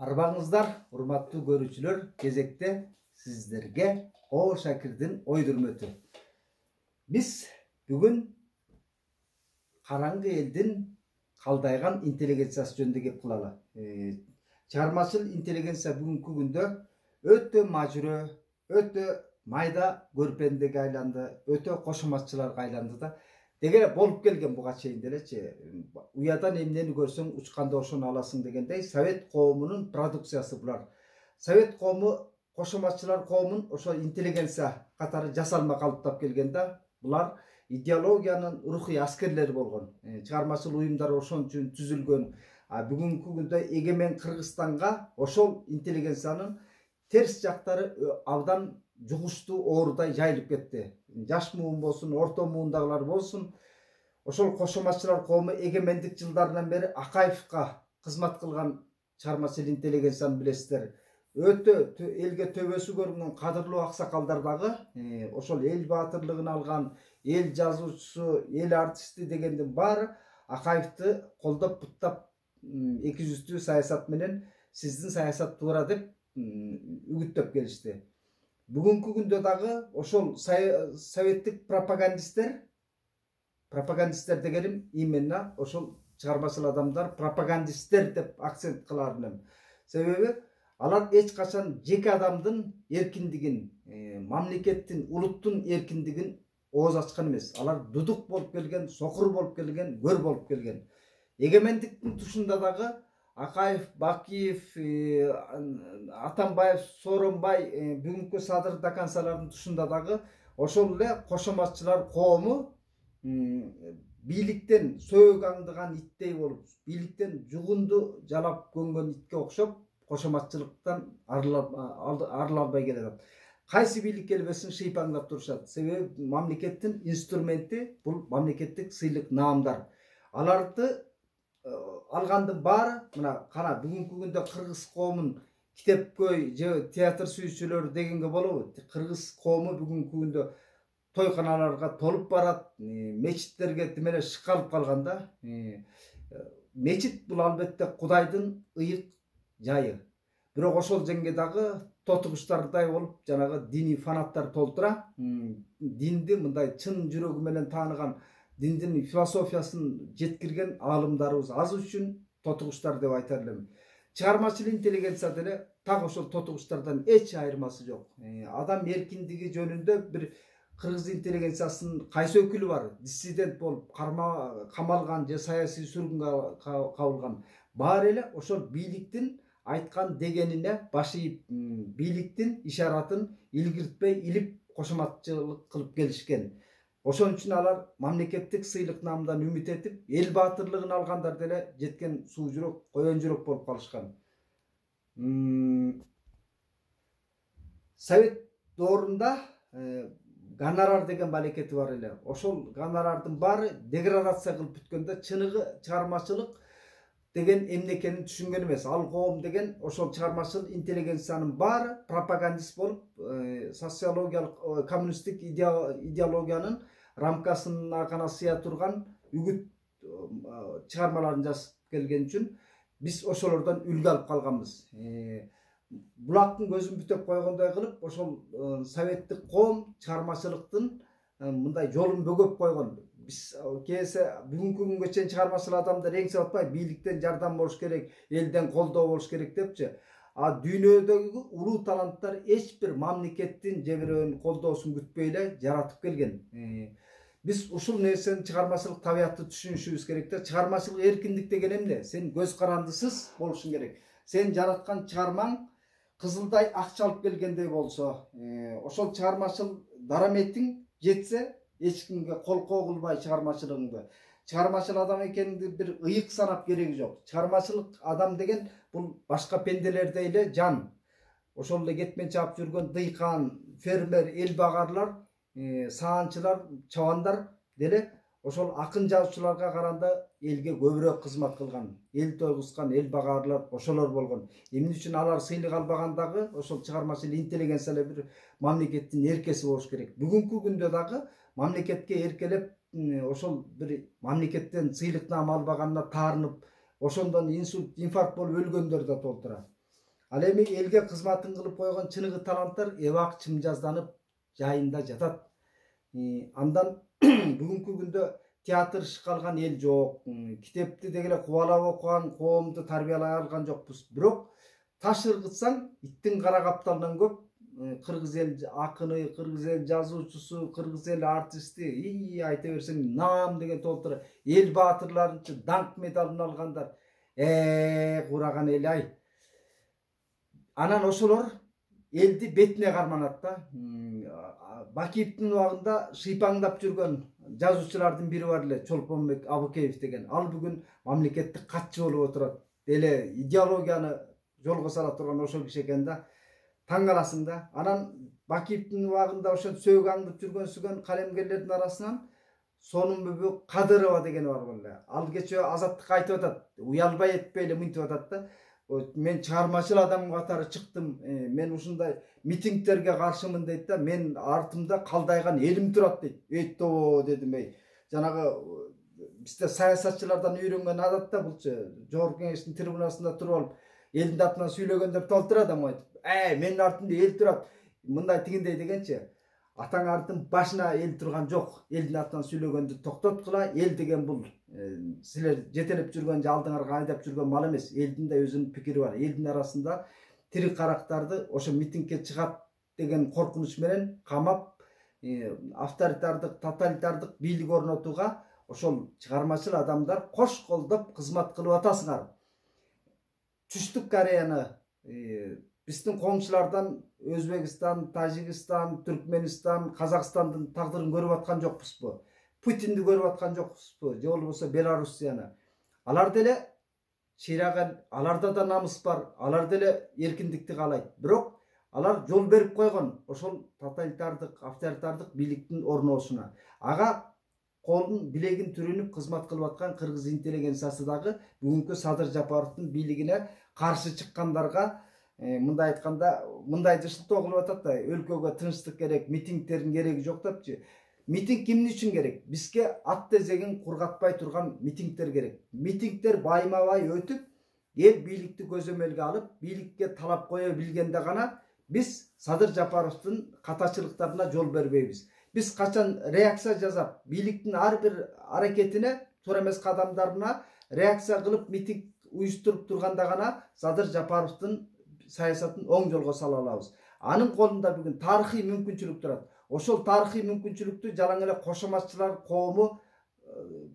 Арбаңыздар, урматтуу көрүүчүлөр, кезекте сиздерге О Шакирдин ойдурмөтү. Биз бүгүн караңгы элдин калдайган интеллигенциясы жөнүндө кеп кылалы. Чыгармачыл интеллигенция бүгүнкү күндө өтө мажүрө, өтө майда көрпендеге айланды, өтө кошоматчыларга айланды да. Дегеле болуп келген буга чейин делечи. Уядан эмнени көрсөң учканда ошону аласың дегендей Совет коомунун продукциясы булар. Совет коому кошоматчылар коомун ошо интеллигенция катары жасалма калыптап келген да. Булар идеологиянын рухий аскерлери болгон. Чыгармачыл уюмдар ошон үчүн түзүлгөн. Бүгүнкү күндө эгемен Кыргызстанга ошол интеллигенциянын терс жактары абдан жугуштуу оорудай жайылып кетти. Жаш муун болсун, орто муундагылар болсун, ошол кошоматчылар коому эгемендик жылдарынан бери Акаевка кызмат кылган чыгармачыл интеллигенцияны билесиздер. Өтө элге төбөсү көрүнгөн кадырлуу аксакалдар дагы ошол эл баатырлыгын алган, эл жазуучусу, эл артисти дегендин баары Акаевди колдоп буттап эки жүздүү саясат менен сиздин саясат туура деп үгүттөп келишти. Бүгүнкү күндө дагы ошол советтик пропагандисттер дегеним именно ошол чыгармачыл адамдар пропагандисттер деп акцент кылаар элем. Себеби алар эч качан жеке адамдын эркиндигин, мамлекеттин, улуттун эркиндигин ооз ачкан эмес. Алар дудук болуп келген, сокур болуп келген, көр болуп келген. Эгемендиктин тушунда дагы Акаев, Бакиев, Атамбаев, Сооронбай, бүгүнкү Садыр Дакансалардын тушунда дагы ошол эле кошоматчылар коому бийликтен сөөгү аңдыган иттей болуп, бийликтен жугунду жалап көнгөн итке окшоп, кошоматчылыктан арыла албай келет. Кайсы бийлик келбесин шыйпаңдап турушат. Себеби мамлекеттин инструменти бул мамлекеттик сыйлык наамдар. Аларды алгандын баары мына кана бүгүнкү күндө кыргыз коомун китепкөй же театр сүйүүчүлөр дегенге болобу? Кыргыз коому бүгүнкү күндө тойканаларга толуп барат, мечиттерге тимеле шыкалып калган да. Мечит бул албетте Кудайдын ыйык жайы. Бирок ошол жеңге дагы тотугуштардай болуп, жанагы диний фанаттар толтура. Динди мындай чын жүрөгү менен тааныган, диндин философиясын жеткирген аалымдарыбыз аз үчүн тотугуштар деп айтар элем. Чыгармачыл интеллигенция деле так ошол тотугуштардан эч айырмасы жок. Адам эркиндиги жөнүндө бир кыргыз интеллигенциясынын кайсы өкүлү бар? Диссидент болуп камалган же саясий сүргүнгө кабылган. Баары эле ошол бийликтин айткан дегенине баш ийип, бийликтин ишаратын илгиртпей илип кошоматчылык кылып келишкен. Ошон үчүн алар мамлекеттик сыйлык наамынан үмүт этип, эл баатырлыгын алгандар деле жеткен суу жүрөк, коен жүрөк болуп калышкан. Совет доорунда гонорар деген балекети бар эле. Ошол гонорардын баары деградация кылып бүткөндө чыныгы чыгармачылык деген эмне экенин түшүнгөн эмес. Ал коом деген ошол чыгармачыл интеллигенциянын баары пропагандист болуп, социологиялык, коммунисттик идеологиянын рамкасына гана сыя турган үгүт чыгармаларын жазып келген үчүн биз ошолордон үлгү алып калганбыз. Булактын көзүн бүтөп койгондой кылып, ошол советтик коом чыгармачылыктын мындай жолун бөгөп койгон. Биз кээсе бүгүнкү күнгө чейин чыгармачыл адамдар эңсеп атпай, бийликтен жардам болуш керек, элден колдоо болуш керек депчи. Дүйнөдөгү улуу таланттар эч бир мамлекеттин же бирөөнүн колдоосун күтпөй эле жаратып келген. Биз ушул нерсени чыгармачылык табиятты түшүнүшүбүз керек да. Чыгармачылык эркиндик деген эмне? Сен көз карандысыз болушуң керек. Сен жараткан чыгармаң кызылдай акча алып келгендей болсо, ошол чыгармачыл дараметиң жетсе, эч кимге колкоо кылбай чыгармачылыгыңды. Чыгармачыл адам экениңди бир ыйык санап кереги жок. Чыгармачылык адам деген бул башка пенделердей эле жан. Ошол эле кетмен чаап жүргөн дыйкан, фермер, эл багарлар, саанчылар, чабандар деле ошол акын жазуучуларга караганда элге көбүрөөк кызмат кылган, эл тойгузган, эл багарлар ошолор болгон. Эмне үчүн алар сыйлык албаган дагы ошол чыгармачыл интеллигенция эле бир мамлекеттин эркеси болуш керек. Бүгүнкү күндө дагы мамлекетке эркелеп, ошол бир мамлекеттен сыйлык наам албаганына таарынып, ошондон инсульт, инфаркт болуп өлгөндөр да толтура. Ал эми элге кызматын кылып койгон чыныгы таланттар эбак чымжазданып жайында жатат. Андан бүгүнкү күндө театр ишке алган эл жок, китепти дегеле кубалап окуган, коомду тарбиялай алган жокпуз. Бирок таш ыргытсаң иттин кара капталынан көп кыргыз эл акыны, кыргыз эл жазуучусу, кыргыз эл артисти, айта берсең наам деген толтура эл баатырларынчы даңк медалын алгандар. Кураган эл ай. Анан ошолор элди бетине карманат да. Бакиевдин убагында шыйпаңдап жүргөн жазуучулардын бири бар эле, Чолпонбек Абыкеев деген. Ал бүгүн мамлекеттик катчы болуп отурат. Деле идеологияны жолго сала турган ошол киши экен да. Таң каласың да. Анан Бакиевдин убагында ошо сөөгү аңдып жүргөн калемгерлердин арасынан Сонун Кадырова деген бар эле. Ал кечээ Азаттыкка айтып атат, уялбай этпейли мынтип атат да. Мен чыгармачыл адам катары чыктым. Мен ушундай митингтерге каршымын дейт да. Мен артымда калдайган элим турат дейт. Эйто дедим эй. Жанагы бизде саясатчылардан үйрөнгөн адат да булчу. Жогорку кеңештин трибунасында туруп алып, элдин атынан сүйлөгөндөр толтурат адам айтып. Менин артымда эл турат. Мындай тигиндей дегенчи. Атаңардын башына эл турган жок. Элдин атынан сүйлөгөндү токтоткула. Эл деген бул силер жетелеп жүргөн же алдыңарга айдап жүргөн мал эмес. Элдин да өзүнүн пикири бар. Элдин арасында тирик карактарды ошо митингге чыгат деген коркунуч менен камап, авторитардык, тоталитардык бийлик орнотууга ошол чыгармачыл адамдар кош колдоп кызмат кылып атасыңар. Түштүк Кореяны, биздин коңшулардан Өзбекстан, Тажикстан, Түркменистан, Казакстандын тагдырын көрүп аткан жокпузбу? Путинди көрүп аткан жокпузбу? Же болбосо Белоруссияны? Алар деле чыйраган, аларда да намыс бар, алар деле эркиндикти каалайт. Бирок алар жол берип койгон ошол тоталитардык, авторитардык бийликтин орношуна. Ага колун билегин түрүнүп кызмат кылып аткан кыргыз интеллигенциясы дагы бүгүнкү Садыр Жапаровдун бийлигине каршы чыккандарга мындай айтканда мындай жышылтоо кылып атат да, өлкөгө тынчтык керек, митингтердин кереги жок депчи. Митинг кимин үчүн керек? Бизге ат тезегин кургатпай турган митингтер керек. Митингтер байма-бай өтүп, эл бийликти көзөмөлгө алып, бийликке талап кое билгенде гана биз Садыр Жапаровдун катачылыктарына жол бербейбиз. Биз качан реакция жасап, бийликтин ар бир аракетине, туура эмес кадамдарына реакция кылып митинг уюштуруп турганда гана Садыр Жапаровдун саясатын оң жолго сала алабыз. Анын колунда бүгүн тарыхый мүмкүнчүлүк турат. Ошол тарыхый мүмкүнчүлүктү жалаң эле кошоматчылар коому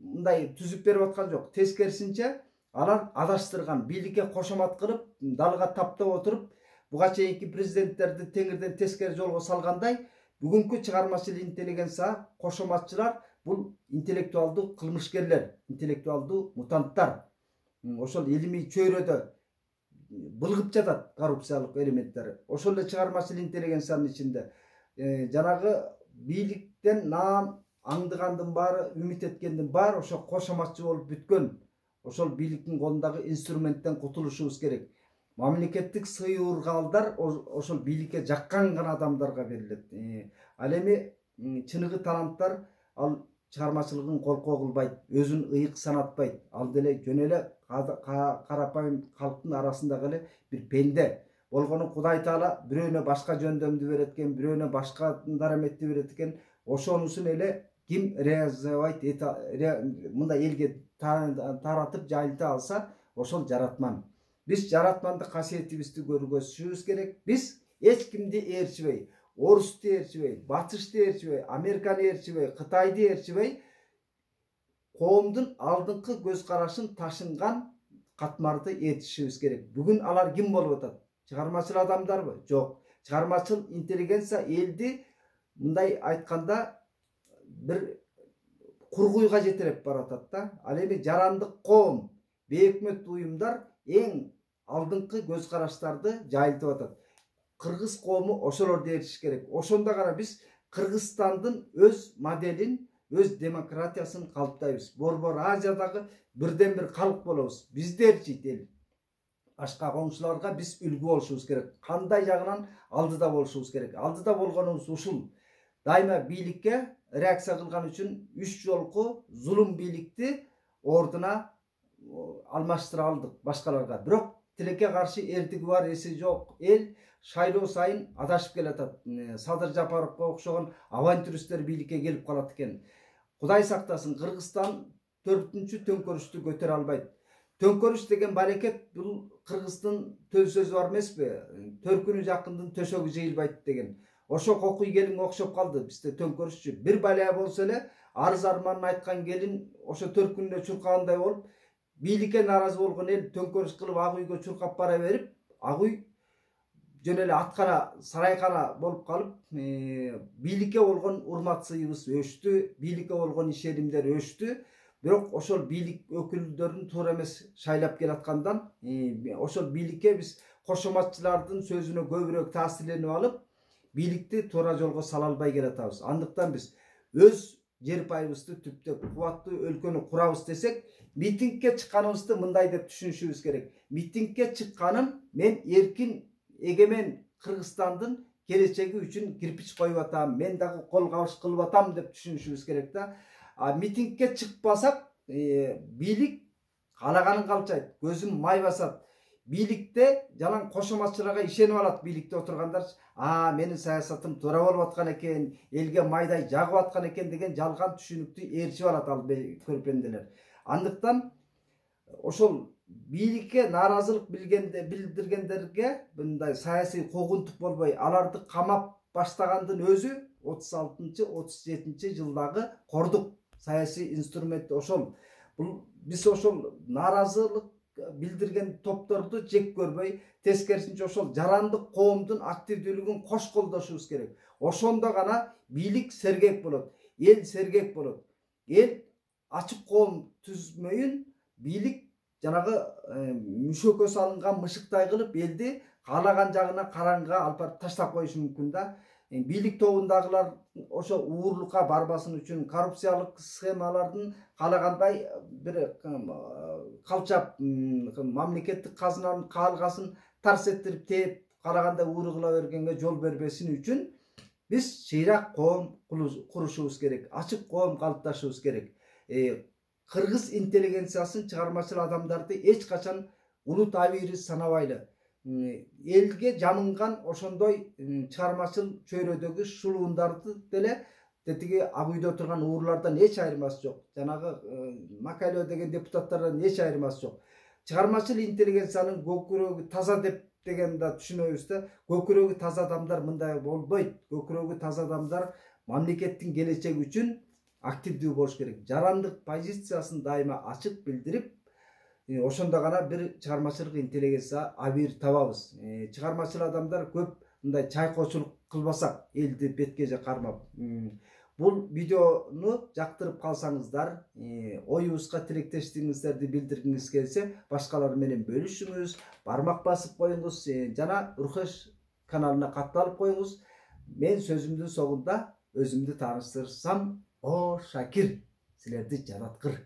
мындай түзүп берип аткан жок. Тескерисинче алар адаштырган, бийликке кошомат кылып, далга таптап отуруп, буга чейинки президенттерди теңирден тескери жолго салгандай, бүгүнкү чыгармачыл интеллигенция, кошоматчылар бул интеллектуалдуу кылмышкерлер, интеллектуалдуу мутанттар. Ошол илимий чөйрөдө былгып жатат коррупциялык элементтер. Ошол эле чыгармачыл интеллигенциянын ичинде жанагы бийликтен наам аңдыгандын баары, үмүт эткендин баары ошо кошоматчы болуп бүткөн. Ошол бийликтин колундагы инструменттен кутулушубуз керек. Мамлекеттик сыйыргалдар ошол бийликке жаккан гана адамдарга берилет. Ал эми чыныгы таланттар ал чыгармачылыгын колкоо кылбайт, өзүн ыйык санатпайт. Ал деле жөн эле карапайым калктын арасындагы эле бир пенде. Болгону Кудай Таала бирөөнө башка жөндөмдү берет экен, бирөөнө башка дараметти берет экен. Ошонусун эле ким реализовать мындай элге таратып жайылта алса, ошол жаратман. Биз жаратмандык касиетибизди көргөзүшүбүз керек. Биз эч кимди ээрчибей, орусту ээрчибей, батышты ээрчибей, Американы ээрчибей, Кытайды ээрчибей, коомдун алдыңкы көз карашын ташынган катмарды ээрчишибиз керек. Бүгүн алар ким болуп атат? Чыгармачыл адамдарбы? Жок. Чыгармачыл интеллигенция элди мындай айтканда бир кургуйга жетелеп баратат да. Ал эми жарандык коом, бейөкмөт уюмдар эң алдыңкы көз караштарды жайылтып атат. Кыргыз коому ошолорду ээрчиш керек. Ошондо гана биз Кыргызстандын өз моделин, өз демократиясын калыптайбыз. Борбор Азиядагы бирден бир калк болобуз. Бизди ээрчийт эл. Башка коңшуларга биз үлгү болушубуз керек. Кандай жагынан алдыда болушубуз керек. Алдыда болгонубуз ушул. Дайыма бийликке реакция кылган үчүн 3 жолку зулум бийликти ордуна алмаштыра алдык башкаларга. Бирок тилекке каршы эрдиги бар, эси жок эл шайлоо сайын адашып келатат. Садыр Жапаровго окшогон авантюристтер бийликке келип калат экен. Кудай сактасын, Кыргызстан 4-чү төңкөрүштү көтөрө албайт. Төңкөрүш деген барекет бул Кыргыздын төл сөзү бар эмеспи? Төркүнү жакындын төшөгү жыйылбайт деген. Ошо кокуй келин окшоп калды бизде төңкөрүшчү. Бир балия болсо эле арыз арманын айткан келин ошо төркүнүнө чуркагандай болуп, бийликке нааразы болгон эл төңкөрүш кылып ак үйгө чуркап бара берип, ак үй жөн эле аткана, сарайкана болуп калып, бийликке болгон урмат сыйыбыз өштү, бийликке болгон ишенимдер өштү. Бирок ошол бийлик өкүлдөрүн туура эмес шайлап келаткандан, ошол бийликке биз кошоматчылардын сөзүнө көбүрөөк таасирленип алып, бийликти туура жолго сала албай келатабыз. Андыктан биз өз жер пайыбызды түптөп кубаттуу өлкөнү курабыз десек, митингге чыкканыбызды мындай деп түшүнүшүбүз керек. Митингге чыкканым мен эркин, эгемен Кыргызстандын келечеги үчүн кирпич коюп атам, мен дагы кол кабыш кылып атам деп түшүнүшүбүз керек да. Митингге чыкпасак, бийлик каалаганын калчайт, көзүн май басат. Бийликте жалаң кошоматчыларга ишенип алат, бийликте отургандар. Менин саясатым туура болуп аткан экен, элге майдай жагып аткан экен деген жалган түшүнүктү ээрчип алат ал көрпенделер. Андыктан ошол бийликке нааразылык билдиргендерге мындай саясий куугунтук болбой, аларды камап баштагандын өзү 36-37 жылдагы кордук саясий инструмент ошол. Биз ошол нааразылык билдирген топторду жек көрбөй, тескерисинче ошол жарандык коомдун активдүүлүгүн кош колдошубуз керек. Ошондо гана бийлик сергек болот, эл сергек болот. Эл ачык коом түзмөйүн бийлик жанагы мүшөккө салынган мышыктай кылып элди каалаган жагына караңгыга алып барып таштап коюшу мүмкүн да. Бийлик тобундагылар ошо уурлукка барбасын үчүн коррупциялык схемалардын каалагандай бир калчап мамлекеттик казынанын каалгасын тарс эттирип тээп каалагандай ууру кыла бергенге жол бербесин үчүн биз чыйрак коом курушубуз керек, ачык коом калыпташыбыз керек. Кыргыз интеллигенциясын, чыгармачыл адамдарды эч качан улут абийири санабайлы. Элге жамынган ошондой чыгармачыл чөйрөдөгү шулуундарды деле тетиги ак үйдө отурган уурлардан эч айырмасы жок. Жанагы Макайло деген депутаттардан эч айырмасы жок. Чыгармачыл интеллигенциянын көкүрөгү таза деген да түшүнөбүз да. Көкүрөгү таза адамдар мындай болбойт. Көкүрөгү таза адамдар мамлекеттин келечеги үчүн активдүү болуш керек. Жарандык позициясын дайыма ачык билдирип, ошондо гана бир чыгармачылык интеллигенция абийир табабыз. Чыгармачыл адамдар көп мындай чайкоочулук кылбасак, элди бетке же кармап. Бул видеону жактырып калсаңыздар, оюбузга тилектештигиңиздерди билдиргиңиз келсе, башкалар менен бөлүшүңүз, бармак басып коюңуз жана Рухеш каналына катталып коюңуз. Мен сөзүмдүн соңунда өзүмдү тааныштырсам, О Шакир, силерди жараткыр.